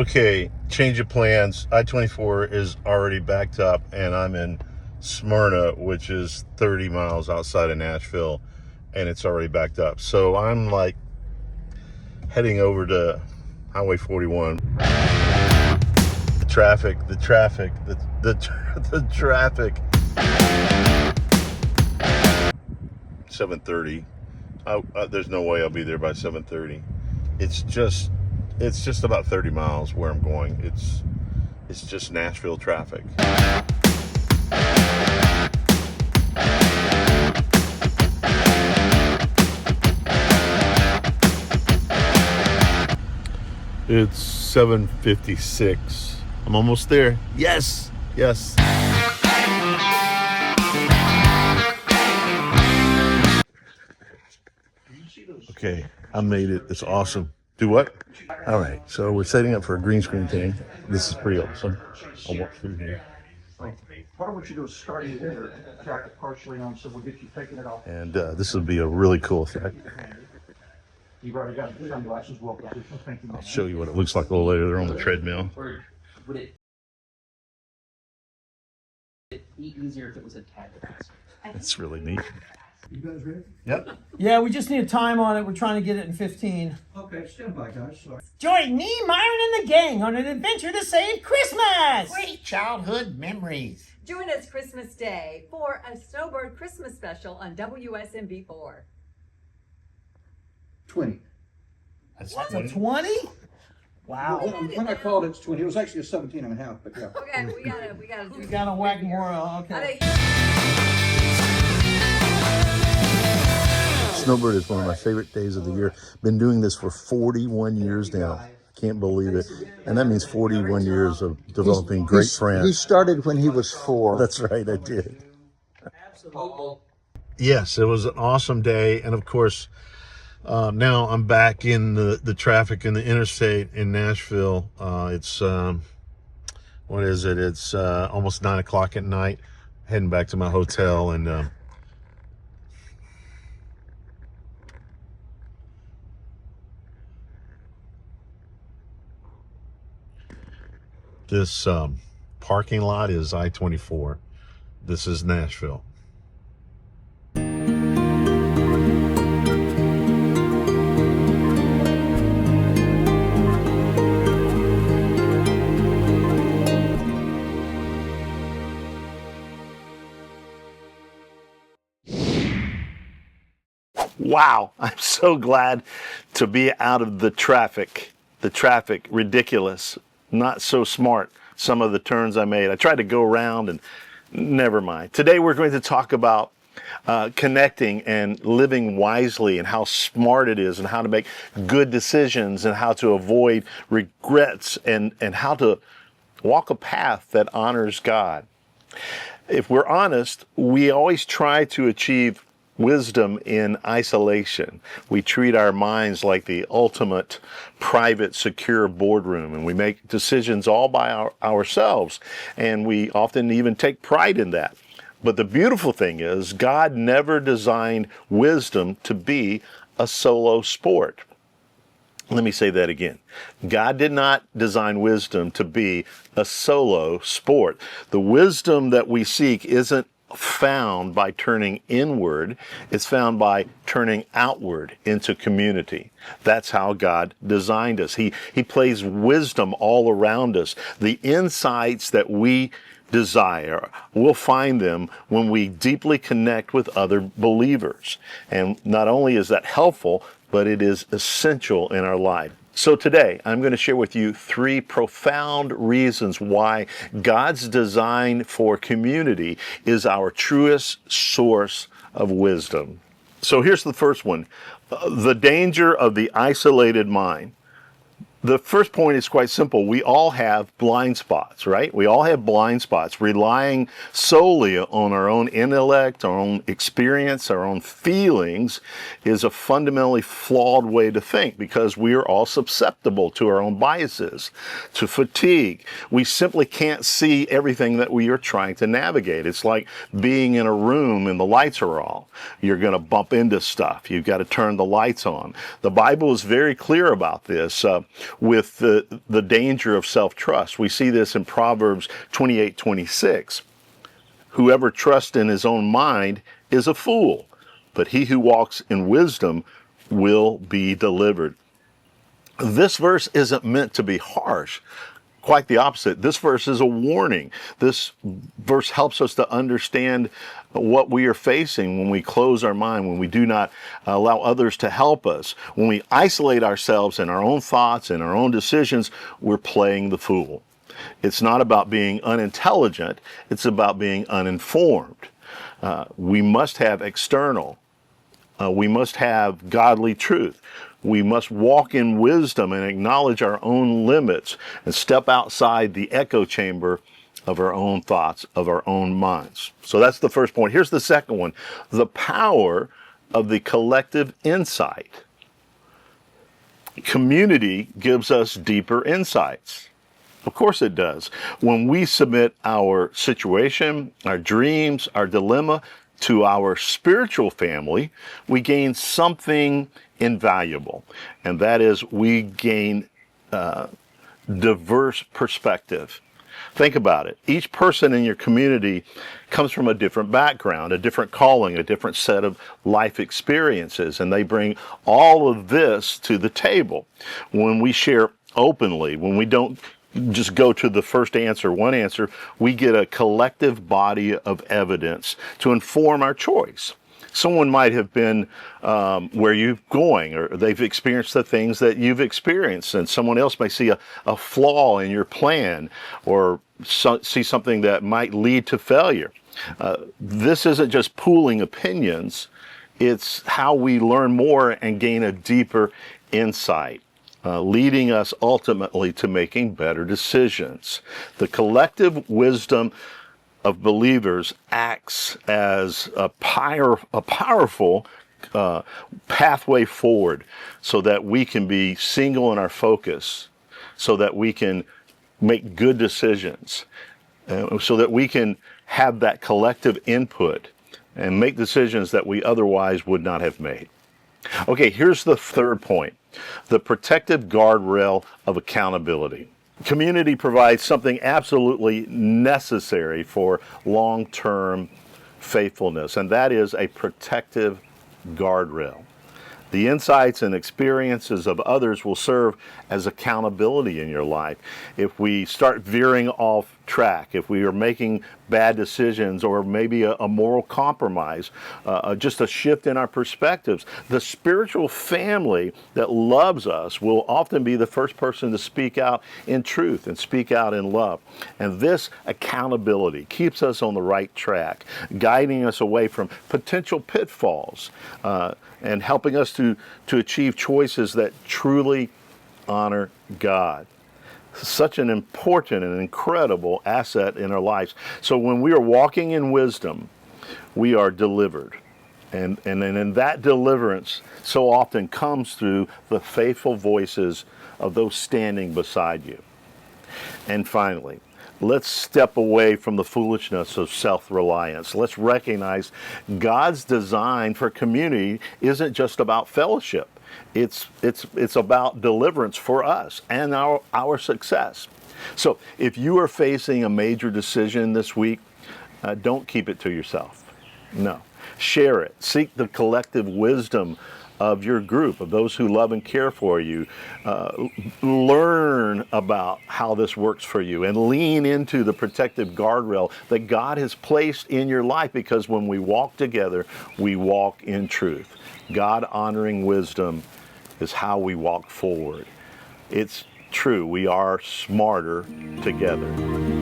Okay, change of plans. I-24 is already backed up, and I'm in Smyrna, which is 30 miles outside of Nashville, and it's already backed up. So I'm like heading over to Highway 41. The traffic. The traffic. 7:30. There's no way I'll be there by 7:30. It's just about 30 miles where I'm going. It's just Nashville traffic. It's 7:56. I'm almost there. Yes. Okay, I made it. It's awesome. Do what? All right, so we're setting up for a green screen thing. This is pretty awesome. I'll walk through here. Part of what you do is start it there, jack it partially on, so we'll get you taking it off. And this will be a really cool effect. You've already got the sunglasses well positioned. Thank you. I'll show you what it looks like a little later. They're on the treadmill. Or would it be easier if it was a tad faster? It's really neat. You guys ready? Yep. Yeah, we just need a time on it. We're trying to get it in 15. Okay, stand by, guys. Sorry. Join me, Myron, and the gang on an adventure to save Christmas! Great childhood memories. Join us Christmas Day for a Snowbird Christmas special on WSMB4. 20. That's a 20? Wow. When I called it's 20. It was actually a 17 and a half, but yeah. Okay, we gotta do. We gotta whack more. Okay. Snowbird is one of my favorite days of the year. Been doing this for 41 years now. Can't believe it. And that means 41 years of developing great friends. He started when he was 4. That's right, I did. Yes, it was an awesome day. And of course, now I'm back in the traffic in the interstate in Nashville. It's, what is it? It's almost 9 o'clock at night. Heading back to my hotel, and this parking lot is I-24. This is Nashville. Wow, I'm so glad to be out of the traffic. The traffic, ridiculous. Not so smart, some of the turns I made. I tried to go around and never mind. Today we're going to talk about connecting and living wisely, and how smart it is, and how to make good decisions, and how to avoid regrets, and how to walk a path that honors God. If we're honest, we always try to achieve wisdom in isolation. We treat our minds like the ultimate private, secure boardroom, and we make decisions all by ourselves, and we often even take pride in that. But the beautiful thing is, God never designed wisdom to be a solo sport. Let me say that again. God did not design wisdom to be a solo sport. The wisdom that we seek isn't found by turning inward, it's found by turning outward into community. That's how God designed us. He plays wisdom all around us. The insights that we desire, we'll find them when we deeply connect with other believers. And not only is that helpful, but it is essential in our life. So today, I'm going to share with you 3 profound reasons why God's design for community is our truest source of wisdom. So here's the first one, the danger of the isolated mind. The first point is quite simple. We all have blind spots, right? We all have blind spots. Relying solely on our own intellect, our own experience, our own feelings is a fundamentally flawed way to think, because we are all susceptible to our own biases, to fatigue. We simply can't see everything that we are trying to navigate. It's like being in a room and the lights are off. You're going to bump into stuff. You've got to turn the lights on. The Bible is very clear about this. with the danger of self-trust. We see this in Proverbs 28:26. Whoever trusts in his own mind is a fool, but he who walks in wisdom will be delivered. This verse isn't meant to be harsh. Quite the opposite. This verse is a warning. This verse helps us to understand what we are facing when we close our mind, when we do not allow others to help us. When we isolate ourselves in our own thoughts and our own decisions, we're playing the fool. It's not about being unintelligent. It's about being uninformed. We must have external. We must have godly truth. We must walk in wisdom and acknowledge our own limits and step outside the echo chamber of our own thoughts, of our own minds. So that's the first point. Here's the second one: the power of the collective insight. Community gives us deeper insights. Of course it does. When we submit our situation, our dreams, our dilemma to our spiritual family, we gain something invaluable, and that is we gain diverse perspective. Think about it. Each person in your community comes from a different background, a different calling, a different set of life experiences, and they bring all of this to the table. When we share openly, when we don't just go to the first answer, one answer, we get a collective body of evidence to inform our choice. Someone might have been where you're going, or they've experienced the things that you've experienced, and someone else may see a flaw in your plan, or see something that might lead to failure. This isn't just pooling opinions, it's how we learn more and gain a deeper insight. Leading us ultimately to making better decisions. The collective wisdom of believers acts as a powerful pathway forward, so that we can be single in our focus, so that we can make good decisions, so that we can have that collective input and make decisions that we otherwise would not have made. Okay, here's the third point: the protective guardrail of accountability. Community provides something absolutely necessary for long-term faithfulness, and that is a protective guardrail. The insights and experiences of others will serve as accountability in your life. If we start veering off track, if we are making bad decisions, or maybe a moral compromise, just a shift in our perspectives, the spiritual family that loves us will often be the first person to speak out in truth and speak out in love. And this accountability keeps us on the right track, guiding us away from potential pitfalls, and helping us to achieve choices that truly honor God. Such an important and incredible asset in our lives. So when we are walking in wisdom, we are delivered. And in that deliverance so often comes through the faithful voices of those standing beside you. And finally, let's step away from the foolishness of self-reliance. Let's recognize God's design for community isn't just about fellowship. It's about deliverance for us and our success. So if you are facing a major decision this week, don't keep it to yourself. No. Share it. Seek the collective wisdom of your group, of those who love and care for you. Learn about how this works for you, and lean into the protective guardrail that God has placed in your life, because when we walk together, we walk in truth. God-honoring wisdom is how we walk forward. It's true, we are smarter together.